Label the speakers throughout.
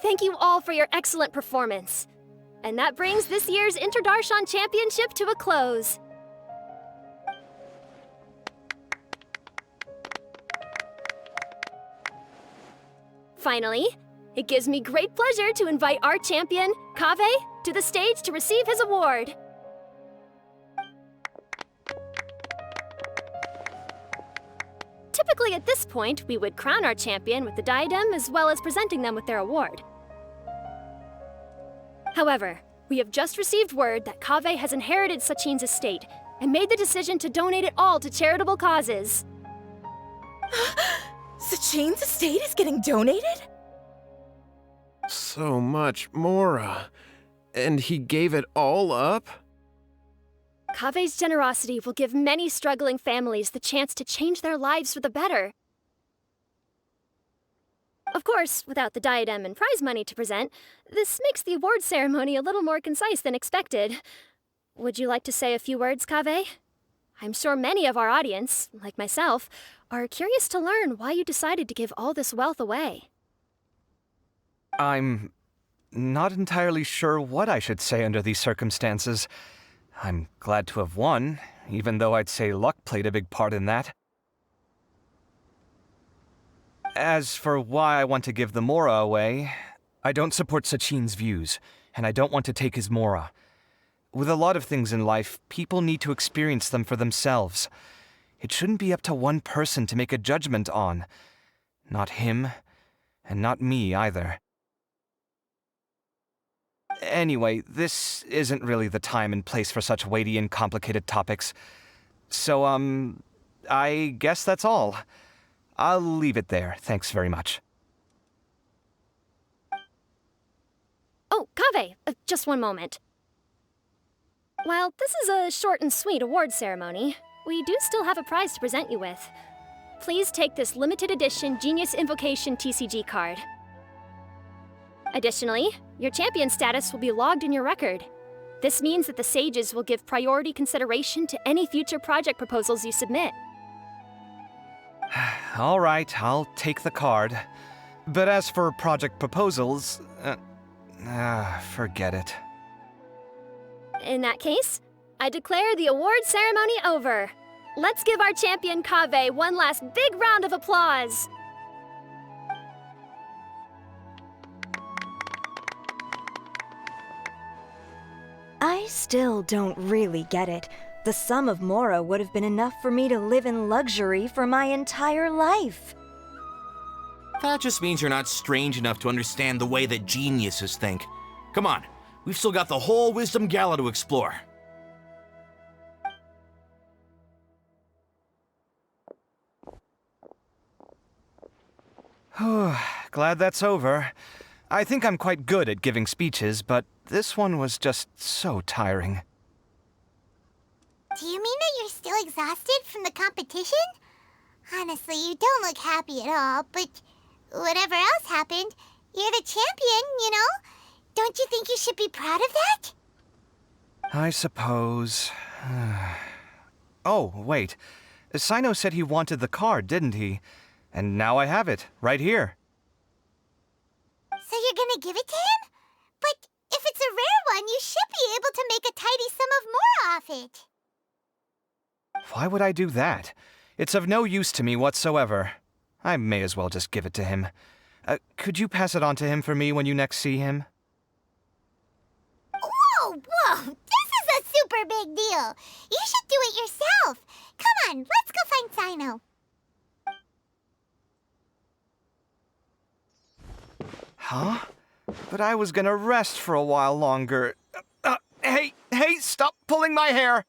Speaker 1: thank you all for your excellent performance. And that brings this year's Interdarshan Championship to a close. Finally, it gives me great pleasure to invite our champion, Kaveh, to the stage to receive his award. Typically at this point, we would crown our champion with the diadem as well as presenting them with their award. However, we have just received word that Kaveh has inherited Sachin's estate and made the decision to donate it all to charitable causes.
Speaker 2: Sachin's estate is getting donated?
Speaker 3: So much Mora. And he gave it all up?
Speaker 1: Kaveh's generosity will give many struggling families the chance to change their lives for the better. Of course, without the diadem and prize money to present, this makes the award ceremony a little more concise than expected. Would you like to say a few words, Kaveh? I'm sure many of our audience, like myself, are curious to learn why you decided to give all this wealth away.
Speaker 4: I'm not entirely sure what I should say under these circumstances. I'm glad to have won, even though I'd say luck played a big part in that. As for why I want to give the Mora away, I don't support Sachin's views, and I don't want to take his Mora. With a lot of things in life, people need to experience them for themselves. It shouldn't be up to one person to make a judgment on. Not him, and not me either. Anyway, this isn't really the time and place for such weighty and complicated topics. So, I guess that's all. I'll leave it there, thanks very much.
Speaker 1: Oh, Kaveh, just one moment. While this is a short and sweet award ceremony, we do still have a prize to present you with. Please take this limited edition Genius Invocation TCG card. Additionally, your champion status will be logged in your record. This means that the sages will give priority consideration to any future project proposals you submit.
Speaker 4: All right, I'll take the card. But as for project proposals, forget it.
Speaker 1: In that case, I declare the award ceremony over. Let's give our champion Kaveh one last big round of applause.
Speaker 2: I still don't really get it. The sum of Mora would have been enough for me to live in luxury for my entire life.
Speaker 5: That just means you're not strange enough to understand the way that geniuses think. Come on, we've still got the whole Wisdom Gala to explore.
Speaker 4: Glad that's over. I think I'm quite good at giving speeches, but this one was just so tiring.
Speaker 6: Do you mean that you're still exhausted from the competition? Honestly, you don't look happy at all, but whatever else happened, you're the champion, you know? Don't you think you should be proud of that?
Speaker 4: I suppose. Oh, wait. Sino said he wanted the card, didn't he? And now I have it, right here.
Speaker 6: So you're gonna give it to him? But if it's a rare one, you should be able to make a tidy sum of more off it.
Speaker 4: Why would I do that? It's of no use to me whatsoever. I may as well just give it to him. Could you pass it on to him for me when you next see him?
Speaker 6: Whoa, whoa! This is a super big deal! You should do it yourself! Come on, let's go find Sino.
Speaker 4: Huh? But I was gonna rest for a while longer. Hey, stop pulling my hair!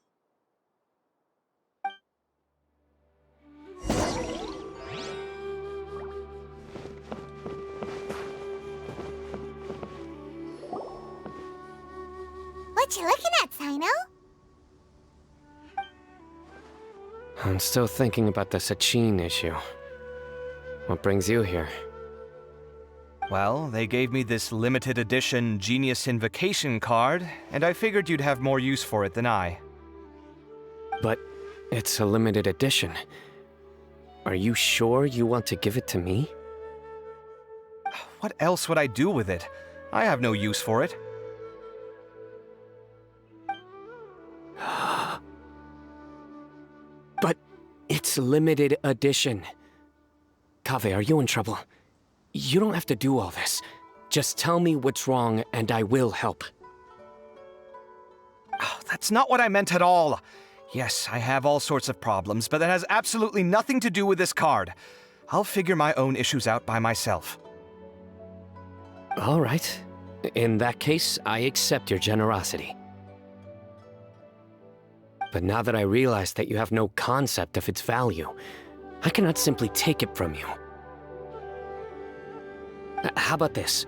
Speaker 6: What you looking at, Sino?
Speaker 7: I'm still thinking about the Sachin issue. What brings you here?
Speaker 4: Well, they gave me this limited edition Genius Invocation card, and I figured you'd have more use for it than I.
Speaker 7: But it's a limited edition. Are you sure you want to give it to me?
Speaker 4: What else would I do with it? I have no use for it.
Speaker 7: But it's limited edition. Kaveh, are you in trouble? You don't have to do all this. Just tell me what's wrong and I will help.
Speaker 4: Oh, that's not what I meant at all. Yes, I have all sorts of problems, but that has absolutely nothing to do with this card. I'll figure my own issues out by myself.
Speaker 7: All right. In that case, I accept your generosity. But now that I realize that you have no concept of its value, I cannot simply take it from you. How about this?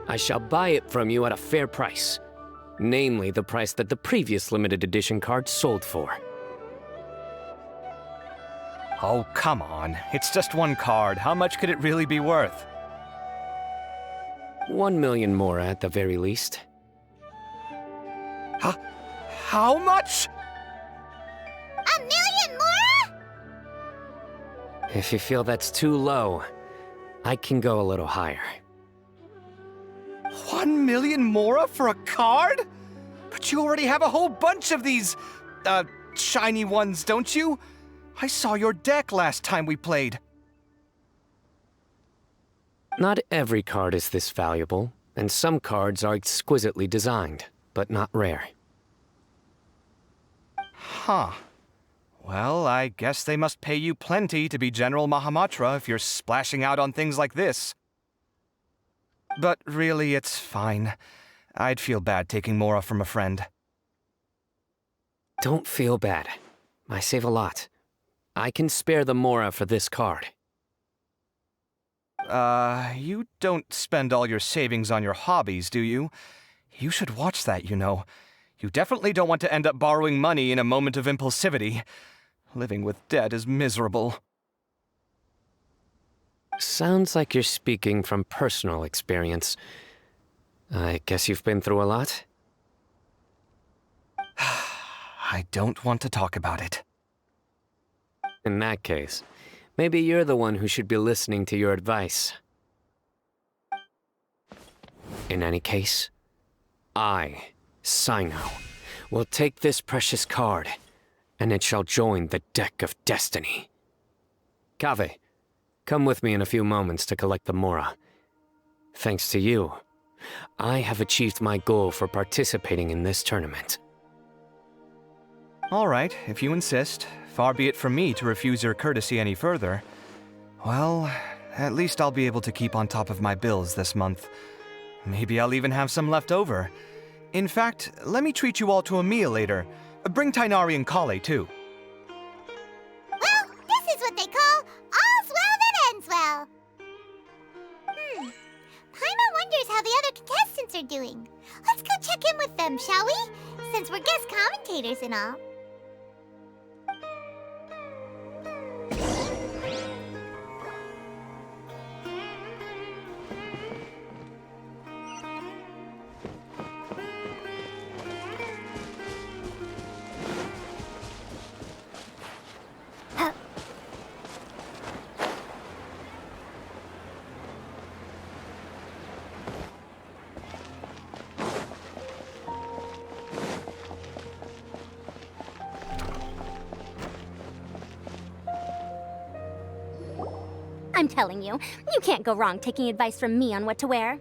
Speaker 7: I shall buy it from you at a fair price. Namely, the price that the previous limited edition card sold for.
Speaker 4: Oh, come on. It's just one card. How much could it really be worth?
Speaker 7: 1 million more at the very least.
Speaker 4: How much?
Speaker 6: 1 million more?
Speaker 7: If you feel that's too low, I can go a little higher.
Speaker 4: 1 million mora for a card? But you already have a whole bunch of these, shiny ones, don't you? I saw your deck last time we played.
Speaker 7: Not every card is this valuable, and some cards are exquisitely designed, but not rare.
Speaker 4: Huh. Well, I guess they must pay you plenty to be General Mahamatra if you're splashing out on things like this. But really, it's fine. I'd feel bad taking Mora from a friend.
Speaker 7: Don't feel bad. I save a lot. I can spare the Mora for this card.
Speaker 4: You don't spend all your savings on your hobbies, do you? You should watch that, you know. You definitely don't want to end up borrowing money in a moment of impulsivity. Living with debt is miserable.
Speaker 7: Sounds like you're speaking from personal experience. I guess you've been through a lot?
Speaker 4: I don't want to talk about it.
Speaker 7: In that case, maybe you're the one who should be listening to your advice. In any case, I, Sino, will take this precious card, and it shall join the deck of destiny. Kaveh, come with me in a few moments to collect the Mora. Thanks to you, I have achieved my goal for participating in this tournament.
Speaker 4: All right, if you insist. Far be it from me to refuse your courtesy any further. Well, at least I'll be able to keep on top of my bills this month. Maybe I'll even have some left over. In fact, let me treat you all to a meal later. Bring Tainari and Kale, too.
Speaker 6: Well, this is what they call all's well that ends well. Paimon wonders how the other contestants are doing. Let's go check in with them, shall we? Since we're guest commentators and all.
Speaker 8: I'm telling you, you can't go wrong taking advice from me on what to wear.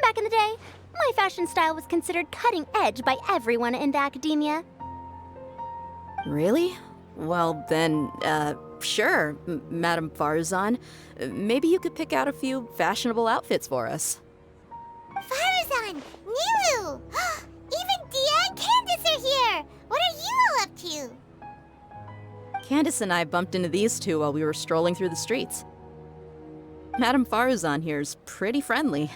Speaker 8: Back in the day, my fashion style was considered cutting edge by everyone in the academia.
Speaker 9: Really? Well, then, sure, Madame Farzan. Maybe you could pick out a few fashionable outfits for us.
Speaker 6: Farazan! Nilu! Even Dia and Candace are here! What are you all up to?
Speaker 9: Candace and I bumped into these two while we were strolling through the streets. Madame Farazan here's pretty friendly.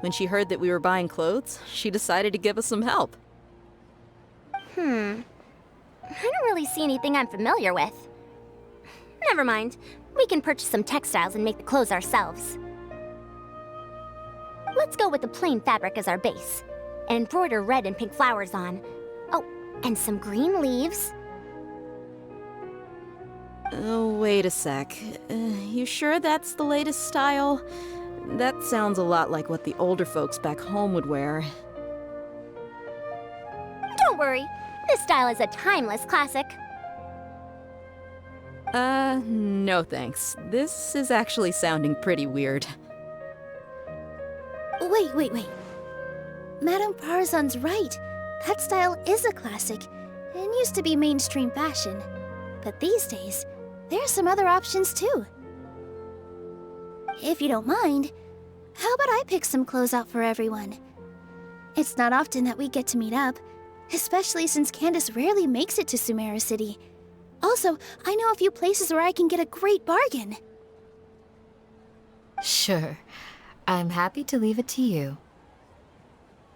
Speaker 9: When she heard that we were buying clothes, she decided to give us some help.
Speaker 8: I don't really see anything I'm familiar with. Never mind. We can purchase some textiles and make the clothes ourselves. Let's go with the plain fabric as our base, and embroider red and pink flowers on. Oh, and some green leaves.
Speaker 9: Oh, wait a sec. You sure that's the latest style? That sounds a lot like what the older folks back home would wear.
Speaker 8: Don't worry, this style is a timeless classic.
Speaker 9: No thanks. This is actually sounding pretty weird.
Speaker 10: Wait. Madame Farazan's right. That style is a classic and used to be mainstream fashion. But these days, there are some other options too. If you don't mind, how about I pick some clothes out for everyone? It's not often that we get to meet up, especially since Candace rarely makes it to Sumeru City. Also, I know a few places where I can get a great bargain.
Speaker 11: Sure. I'm happy to leave it to you.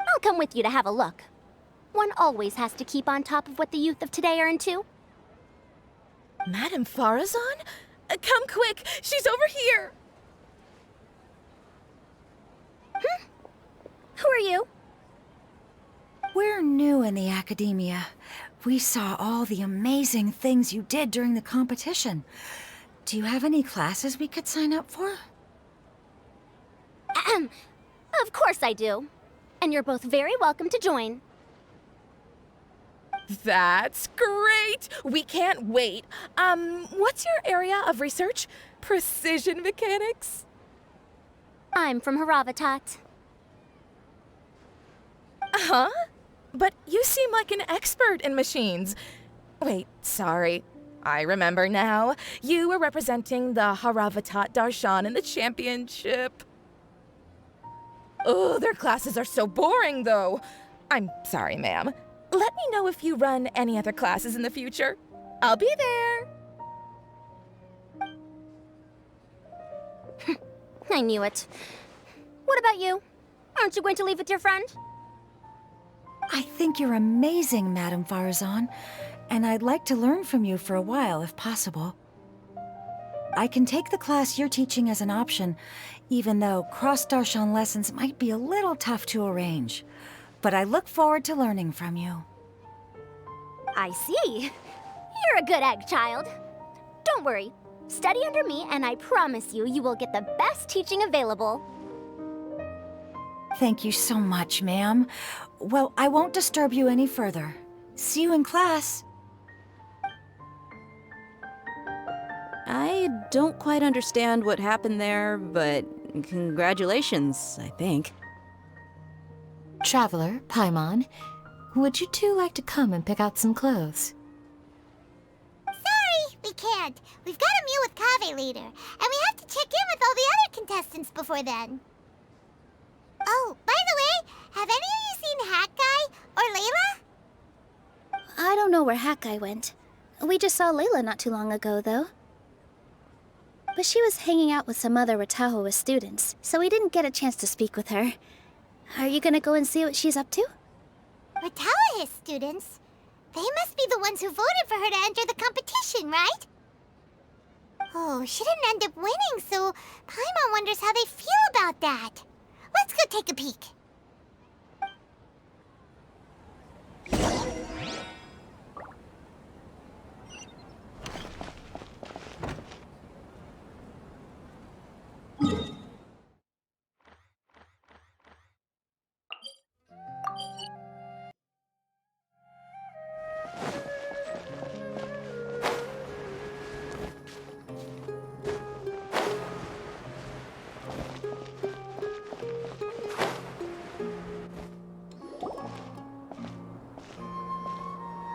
Speaker 8: I'll come with you to have a look. One always has to keep on top of what the youth of today are into.
Speaker 12: Madame Farazan? Come quick! She's over here!
Speaker 8: Who are you?
Speaker 13: We're new in the academia. We saw all the amazing things you did during the competition. Do you have any classes we could sign up for?
Speaker 8: Of course I do. And you're both very welcome to join.
Speaker 12: That's great! We can't wait. What's your area of research? Precision mechanics?
Speaker 8: I'm from Haravatat.
Speaker 12: Huh? But you seem like an expert in machines. Wait, sorry. I remember now. You were representing the Haravatat Darshan in the championship. Oh, their classes are so boring, though. I'm sorry, ma'am. Let me know if you run any other classes in the future. I'll be there.
Speaker 8: I knew it. What about you? Aren't you going to leave with your friend?
Speaker 13: I think you're amazing, Madame Farazan, and I'd like to learn from you for a while, if possible. I can take the class you're teaching as an option, even though cross-Darshan lessons might be a little tough to arrange. But I look forward to learning from you.
Speaker 8: I see. You're a good egg, child. Don't worry. Study under me, and I promise you, you will get the best teaching available.
Speaker 13: Thank you so much, ma'am. Well, I won't disturb you any further. See you in class.
Speaker 9: I don't quite understand what happened there, but congratulations, I think.
Speaker 11: Traveler, Paimon, would you two like to come and pick out some clothes?
Speaker 6: Sorry, we can't. We've got a meet with Kaveh later, and we have to check in with all the other contestants before then. Oh, by the way, have any of you seen Hat Guy or Layla?
Speaker 10: I don't know where Hat Guy went. We just saw Layla not too long ago, though. But she was hanging out with some other Ratahoa students, so we didn't get a chance to speak with her. Are you gonna go and see what she's up to?
Speaker 6: Ratahoa students? They must be the ones who voted for her to enter the competition, right? Oh, she didn't end up winning, so Paimon wonders how they feel about that. Let's go take a peek.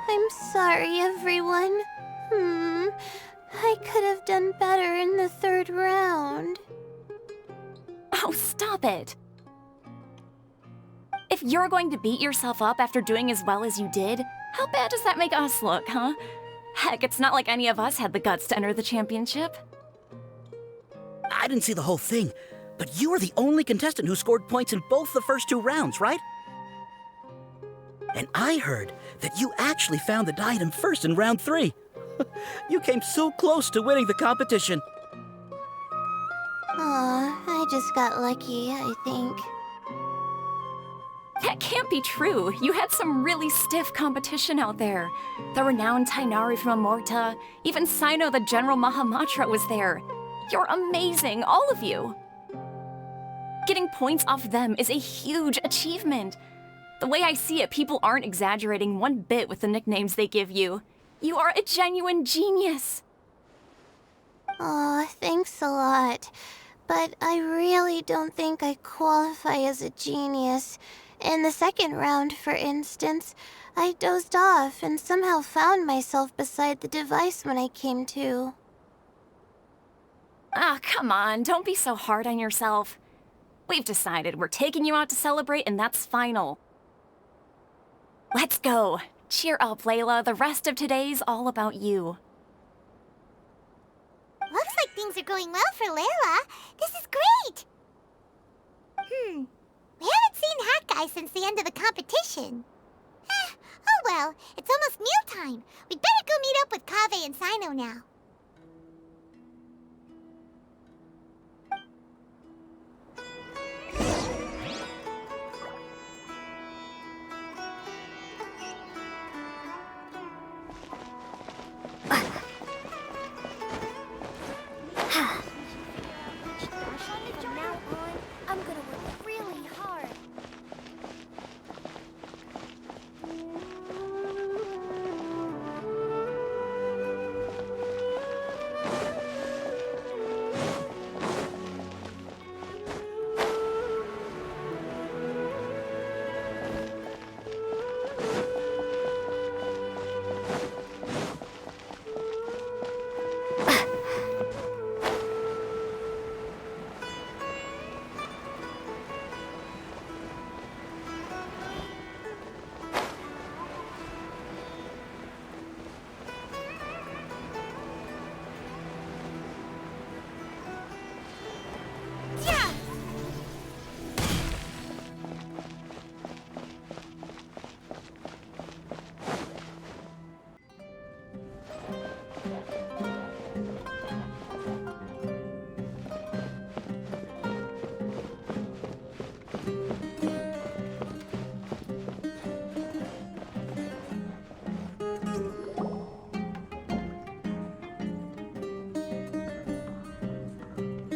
Speaker 10: I'm sorry, everyone. I could have done better in the third round.
Speaker 14: Oh, stop it! If you're going to beat yourself up after doing as well as you did, how bad does that make us look, huh? Heck, it's not like any of us had the guts to enter the championship.
Speaker 15: I didn't see the whole thing, but you were the only contestant who scored points in both the first two rounds, right? And I heard that you actually found the diadem first in round 3. You came so close to winning the competition.
Speaker 10: Aw, I just got lucky, I think.
Speaker 14: That can't be true. You had some really stiff competition out there. The renowned Tainari from Amorta, even Sino the General Mahamatra was there. You're amazing, all of you. Getting points off them is a huge achievement. The way I see it, people aren't exaggerating one bit with the nicknames they give you. You are a genuine genius.
Speaker 6: Aw, thanks a lot. But I really don't think I qualify as a genius. In the second round, for instance, I dozed off and somehow found myself beside the device when I came to.
Speaker 14: Ah, come on, don't be so hard on yourself. We've decided we're taking you out to celebrate, and that's final. Let's go. Cheer up, Layla. The rest of today's all about you.
Speaker 6: Looks like things are going well for Layla. This is great! We haven't seen Hat Guy since the end of the competition. Oh well, it's almost mealtime. We'd better go meet up with Kaveh and Sino now.
Speaker 1: I'm gonna work really hard.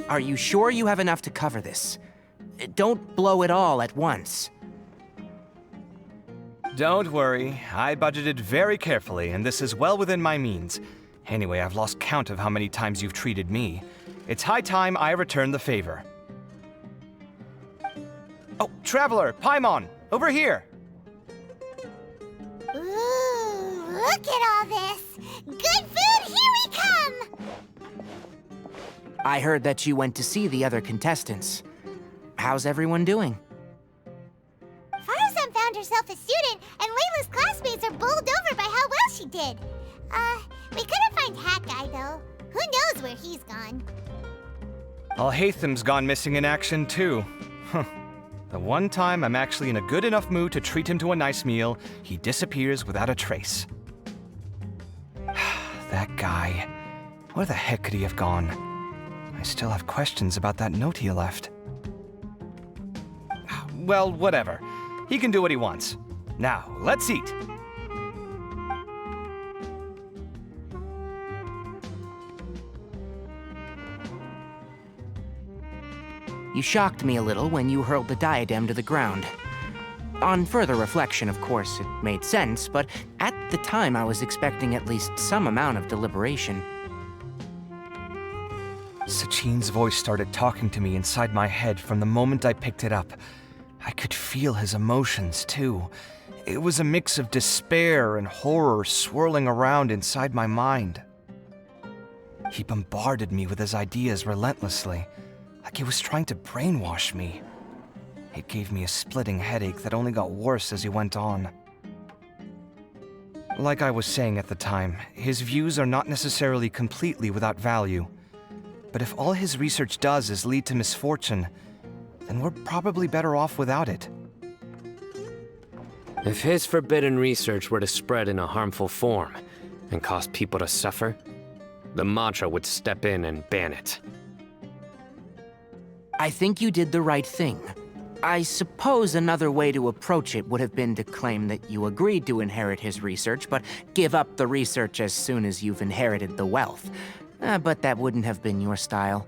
Speaker 16: Are you sure you have enough to cover this? Don't blow it all at once.
Speaker 4: Don't worry, I budgeted very carefully, and this is well within my means. Anyway, I've lost count of how many times you've treated me. It's high time I return the favor. Oh, Traveler, Paimon, over here!
Speaker 6: Ooh, look at all this! Good food, here we come!
Speaker 16: I heard that you went to see the other contestants. How's everyone doing?
Speaker 6: Faruzan found herself a student, and Layla's classmates are bowled over by how well she did. We couldn't find Hat Guy, though. Who knows where he's gone?
Speaker 4: Al-Haytham's gone missing in action, too. The one time I'm actually in a good enough mood to treat him to a nice meal, he disappears without a trace. That guy. Where the heck could he have gone? I still have questions about that note he left. Well, whatever. He can do what he wants. Now, let's eat.
Speaker 16: You shocked me a little when you hurled the diadem to the ground. On further reflection, of course, it made sense, but at the time I was expecting at least some amount of deliberation.
Speaker 4: Sachin's voice started talking to me inside my head from the moment I picked it up. I could feel his emotions, too. It was a mix of despair and horror swirling around inside my mind. He bombarded me with his ideas relentlessly, like he was trying to brainwash me. It gave me a splitting headache that only got worse as he went on. Like I was saying at the time, his views are not necessarily completely without value. But if all his research does is lead to misfortune, then we're probably better off without it.
Speaker 7: If his forbidden research were to spread in a harmful form and cause people to suffer, the Mantra would step in and ban it.
Speaker 16: I think you did the right thing. I suppose another way to approach it would have been to claim that you agreed to inherit his research, but give up the research as soon as you've inherited the wealth. But that wouldn't have been your style.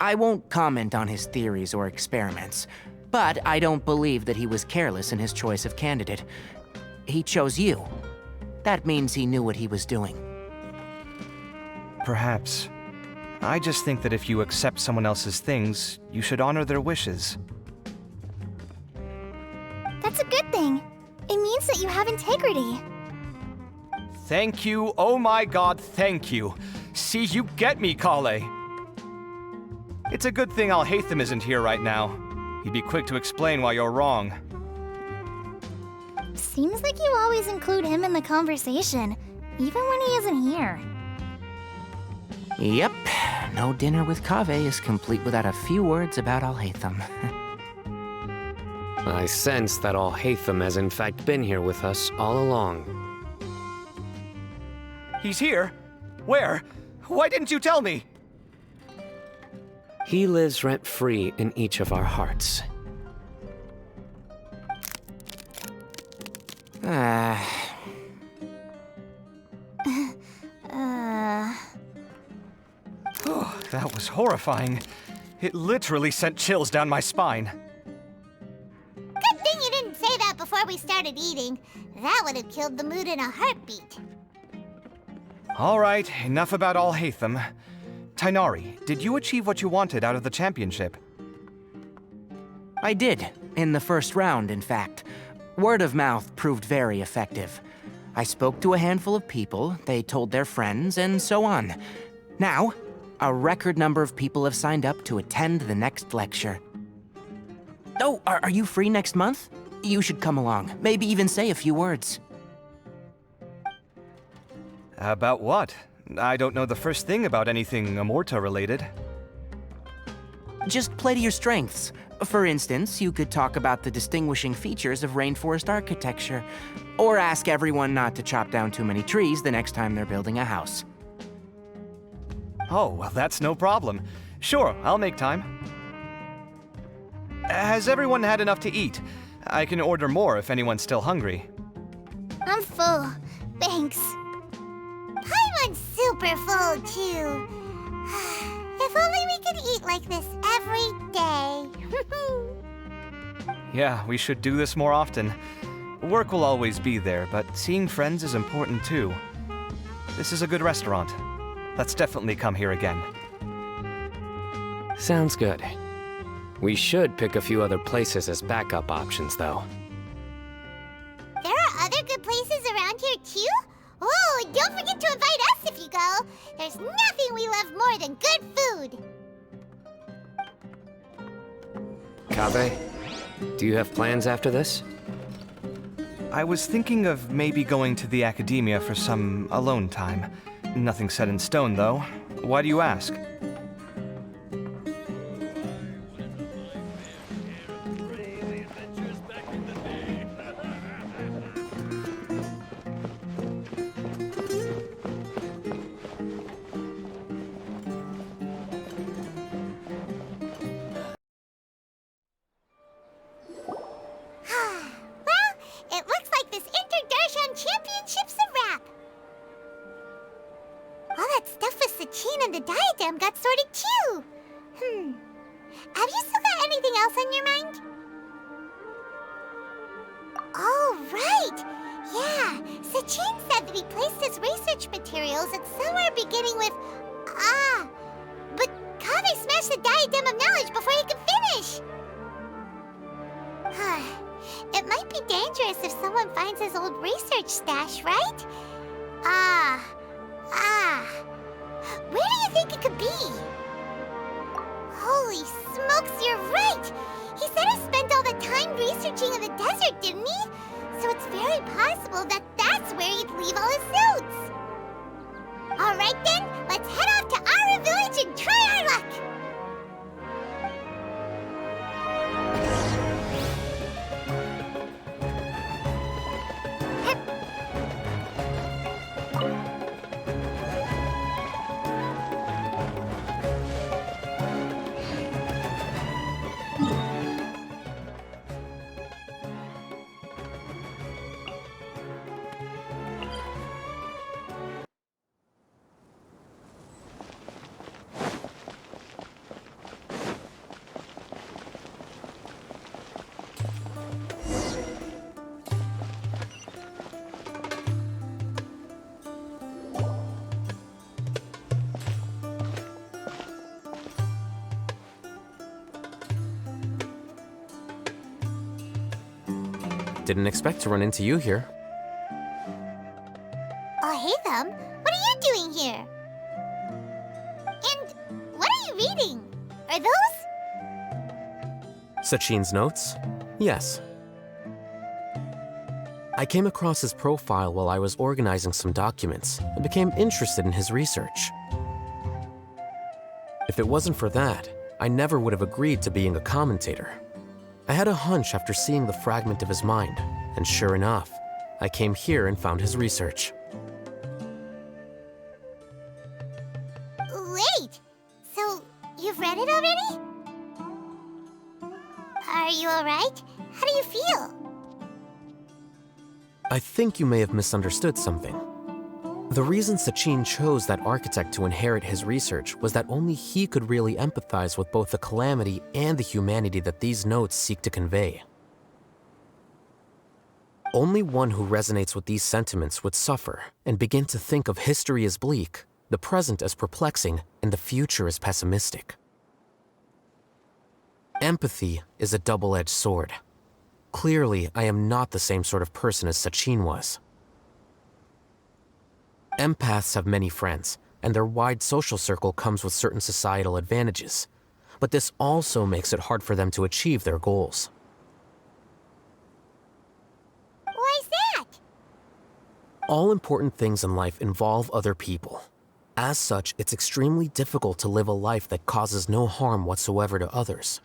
Speaker 16: I won't comment on his theories or experiments, but I don't believe that he was careless in his choice of candidate. He chose you. That means he knew what he was doing.
Speaker 4: Perhaps. I just think that if you accept someone else's things, you should honor their wishes.
Speaker 6: That's a good thing. It means that you have integrity.
Speaker 4: Thank you, oh my god, thank you. See, you get me, Kale. It's a good thing Alhaitham isn't here right now. He'd be quick to explain why you're wrong.
Speaker 6: Seems like you always include him in the conversation, even when he isn't here.
Speaker 16: Yep, no dinner with Kave is complete without a few words about Alhaitham.
Speaker 7: I sense that Alhaitham has in fact been here with us all along.
Speaker 4: He's here? Where? Why didn't you tell me?
Speaker 7: He lives rent-free in each of our hearts.
Speaker 4: Oh, that was horrifying. It literally sent chills down my spine.
Speaker 6: Good thing you didn't say that before we started eating. That would have killed the mood in a heartbeat.
Speaker 4: All right, enough about Alhaitham. Tainari, did you achieve what you wanted out of the championship?
Speaker 16: I did, in the first round, in fact. Word of mouth proved very effective. I spoke to a handful of people, they told their friends, and so on. Now, a record number of people have signed up to attend the next lecture. Oh, are you free next month? You should come along, maybe even say a few words.
Speaker 4: About what? I don't know the first thing about anything Amorta-related.
Speaker 16: Just play to your strengths. For instance, you could talk about the distinguishing features of rainforest architecture, or ask everyone not to chop down too many trees the next time they're building a house.
Speaker 4: Oh, well, that's no problem. Sure, I'll make time. Has everyone had enough to eat? I can order more if anyone's still hungry.
Speaker 6: I'm full. Thanks. Paimon's super full, too. If only we could eat like this every day.
Speaker 4: Yeah, we should do this more often. Work will always be there, but seeing friends is important too. This is a good restaurant. Let's definitely come here again.
Speaker 7: Sounds good. We should pick a few other places as backup options, though.
Speaker 6: There are other good places around here, too? Oh, and don't forget to invite us if you go. There's nothing we love more than good food.
Speaker 7: Kave, do you have plans after this?
Speaker 4: I was thinking of maybe going to the academia for some alone time. Nothing set in stone, though. Why do you ask?
Speaker 6: It looks like this Inter-Darshan Championship's a wrap. All that stuff with Sachin and the diadem got sorted too. Have you still got anything else on your mind? Oh, right. Yeah, Sachin said that he placed his research materials at somewhere beginning with but Kave smashed the diadem of knowledge before he could finish. It might be dangerous if someone finds his old research stash, right? Where do you think it could be? Holy smokes, you're right! He said he spent all the time researching in the desert, didn't he? So it's very possible that that's where he'd leave all his notes. Alright then, let's head off to Aru Village and try our luck!
Speaker 17: Didn't expect to run into you here.
Speaker 6: Oh, hey, Thumb. What are you doing here? And what are you reading? Are those?
Speaker 17: Sachin's notes? Yes. I came across his profile while I was organizing some documents and became interested in his research. If it wasn't for that, I never would have agreed to being a commentator. I had a hunch after seeing the fragment of his mind, and sure enough, I came here and found his research.
Speaker 6: Wait! So, you've read it already? Are you alright? How do you feel?
Speaker 17: I think you may have misunderstood something. The reason Sachin chose that architect to inherit his research was that only he could really empathize with both the calamity and the humanity that these notes seek to convey. Only one who resonates with these sentiments would suffer and begin to think of history as bleak, the present as perplexing, and the future as pessimistic. Empathy is a double-edged sword. Clearly, I am not the same sort of person as Sachin was. Empaths have many friends, and their wide social circle comes with certain societal advantages. But this also makes it hard for them to achieve their goals.
Speaker 6: Why's that?
Speaker 17: All important things in life involve other people. As such, it's extremely difficult to live a life that causes no harm whatsoever to others.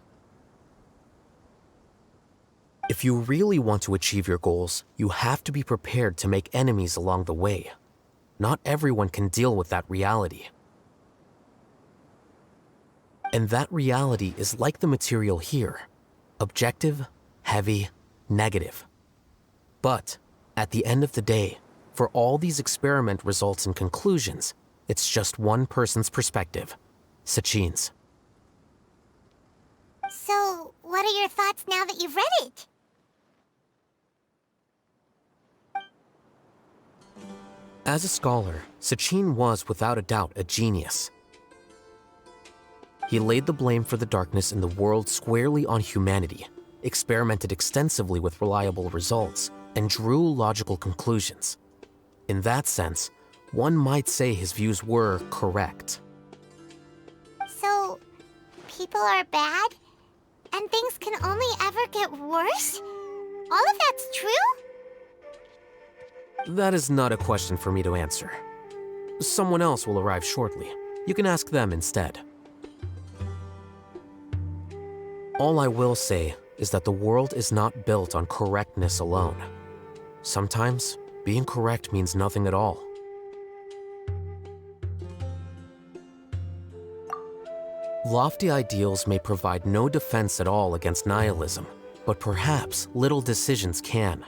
Speaker 17: If you really want to achieve your goals, you have to be prepared to make enemies along the way. Not everyone can deal with that reality. And that reality is like the material here: objective, heavy, negative. But at the end of the day, for all these experiment results and conclusions, it's just one person's perspective, Sachin's.
Speaker 6: So, what are your thoughts now that you've read it?
Speaker 17: As a scholar, Sachin was without a doubt a genius. He laid the blame for the darkness in the world squarely on humanity, experimented extensively with reliable results, and drew logical conclusions. In that sense, one might say his views were correct.
Speaker 6: So, people are bad? And things can only ever get worse? All of that's true?
Speaker 17: That is not a question for me to answer. Someone else will arrive shortly. You can ask them instead. All I will say is that the world is not built on correctness alone. Sometimes, being correct means nothing at all. Lofty ideals may provide no defense at all against nihilism, but perhaps little decisions can.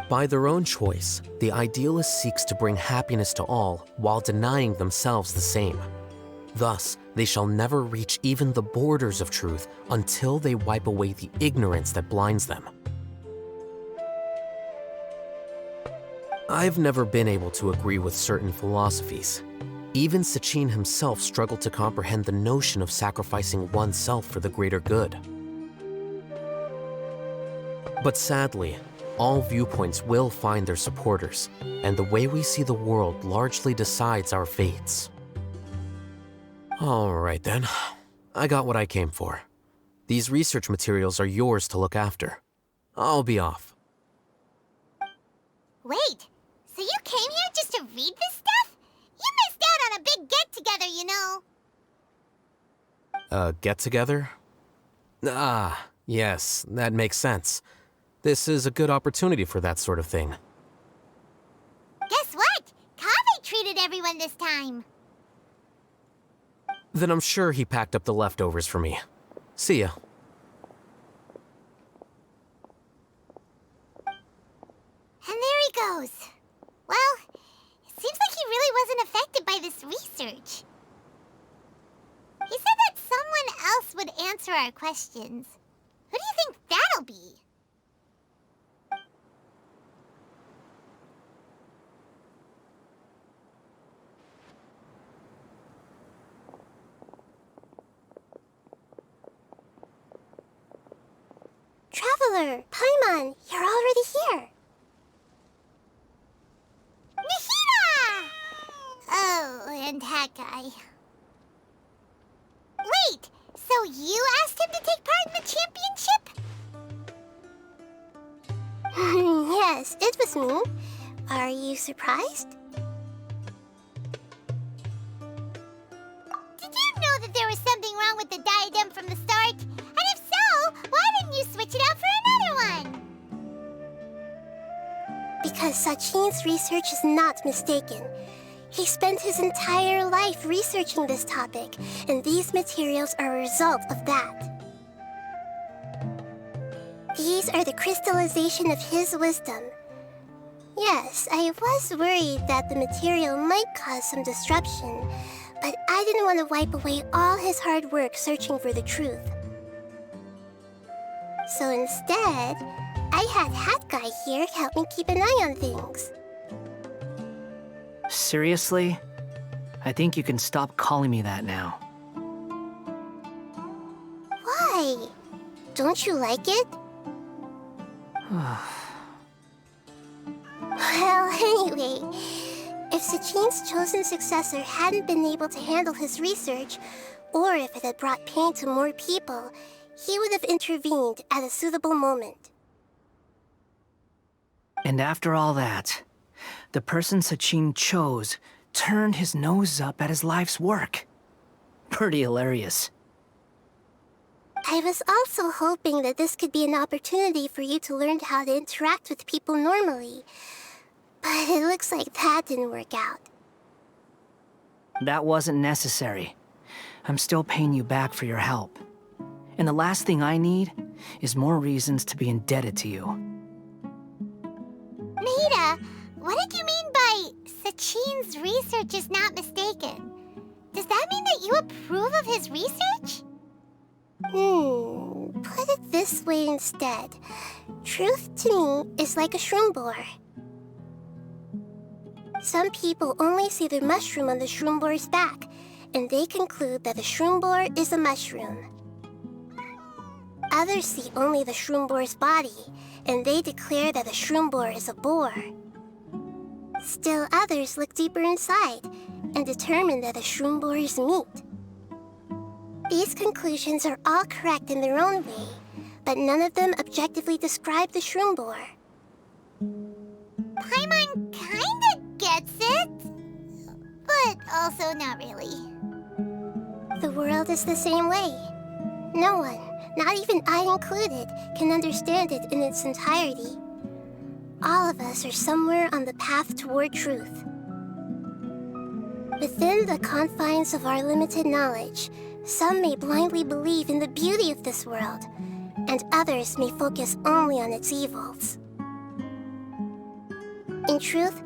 Speaker 17: By their own choice, the idealist seeks to bring happiness to all while denying themselves the same. Thus, they shall never reach even the borders of truth until they wipe away the ignorance that blinds them. I've never been able to agree with certain philosophies. Even Sachin himself struggled to comprehend the notion of sacrificing oneself for the greater good. But sadly, all viewpoints will find their supporters, and the way we see the world largely decides our fates. All right then, I got what I came for. These research materials are yours to look after. I'll be off.
Speaker 6: Wait, so you came here just to read this stuff? You missed out on a big get-together, you know.
Speaker 17: A get-together? Ah, yes, that makes sense. This is a good opportunity for that sort of thing.
Speaker 6: Guess what? Kaveh treated everyone this time.
Speaker 17: Then I'm sure he packed up the leftovers for me. See ya.
Speaker 6: And there he goes. Well, it seems like he really wasn't affected by this research. He said that someone else would answer our questions. Who do you think that'll be? Traveler, Paimon, you're already here. Nahida! Oh, and that guy. Wait, so you asked him to take part in the championship? Yes, it was me. Are you surprised? Did you know that there was something wrong with the diadem from the start? And if so, why didn't you switch it out for another one? Because Sachin's research is not mistaken. He spent his entire life researching this topic, and these materials are a result of that. These are the crystallization of his wisdom. Yes, I was worried that the material might cause some disruption, but I didn't want to wipe away all his hard work searching for the truth. So instead, I had Hat Guy here help me keep an eye on things.
Speaker 18: Seriously? I think you can stop calling me that now.
Speaker 6: Why? Don't you like it? Well, anyway, if Sachin's chosen successor hadn't been able to handle his research, or if it had brought pain to more people, he would have intervened at a suitable moment.
Speaker 18: And after all that, the person Sachin chose turned his nose up at his life's work. Pretty hilarious.
Speaker 6: I was also hoping that this could be an opportunity for you to learn how to interact with people normally. But it looks like that didn't work out.
Speaker 18: That wasn't necessary. I'm still paying you back for your help. And the last thing I need is more reasons to be indebted to you.
Speaker 6: Nahida, what did you mean by Sachin's research is not mistaken? Does that mean that you approve of his research? Put it this way instead. Truth to me is like a shroom borer. Some people only see the mushroom on the shroom borer's back, and they conclude that the shroom borer is a mushroom. Others see only the shroom borer's body, and they declare that the shroom borer is a boar. Still others look deeper inside, and determine that the shroom borer is meat. These conclusions are all correct in their own way, but none of them objectively describe the shroom borer. Paimon kinda gets it, but also not really. The world is the same way. No one, not even I included, can understand it in its entirety. All of us are somewhere on the path toward truth. Within the confines of our limited knowledge, some may blindly believe in the beauty of this world, and others may focus only on its evils. In truth,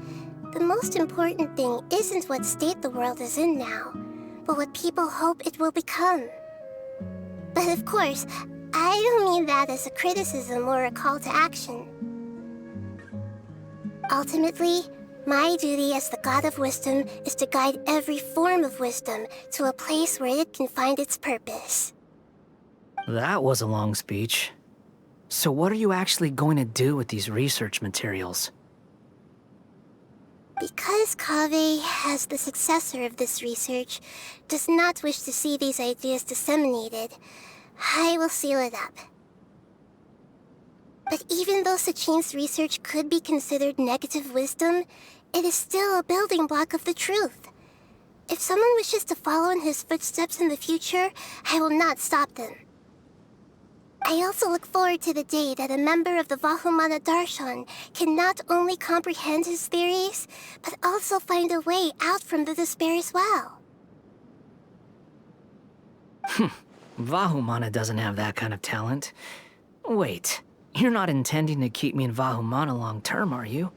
Speaker 6: the most important thing isn't what state the world is in now, but what people hope it will become. But of course, I don't mean that as a criticism or a call to action. Ultimately, my duty as the God of Wisdom is to guide every form of wisdom to a place where it can find its purpose.
Speaker 18: That was a long speech. So what are you actually going to do with these research materials?
Speaker 6: Because Kaveh, as the successor of this research, does not wish to see these ideas disseminated, I will seal it up. But even though Sachin's research could be considered negative wisdom, it is still a building block of the truth. If someone wishes to follow in his footsteps in the future, I will not stop them. I also look forward to the day that a member of the Vahumana Darshan can not only comprehend his theories, but also find a way out from the despair as well.
Speaker 18: Vahumana doesn't have that kind of talent. Wait, you're not intending to keep me in Vahumana long term, are you?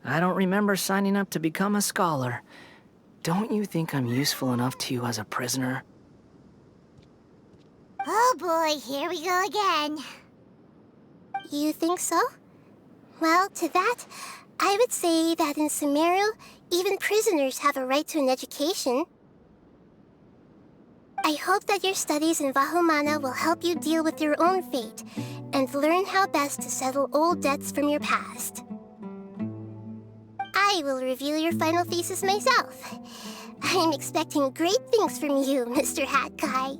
Speaker 18: I don't remember signing up to become a scholar. Don't you think I'm useful enough to you as a prisoner?
Speaker 6: Oh boy, here we go again. You think so? Well, to that, I would say that in Sumeru, even prisoners have a right to an education. I hope that your studies in Vahumana will help you deal with your own fate and learn how best to settle old debts from your past. I will review your final thesis myself. I'm expecting great things from you, Mr. Hat Guy.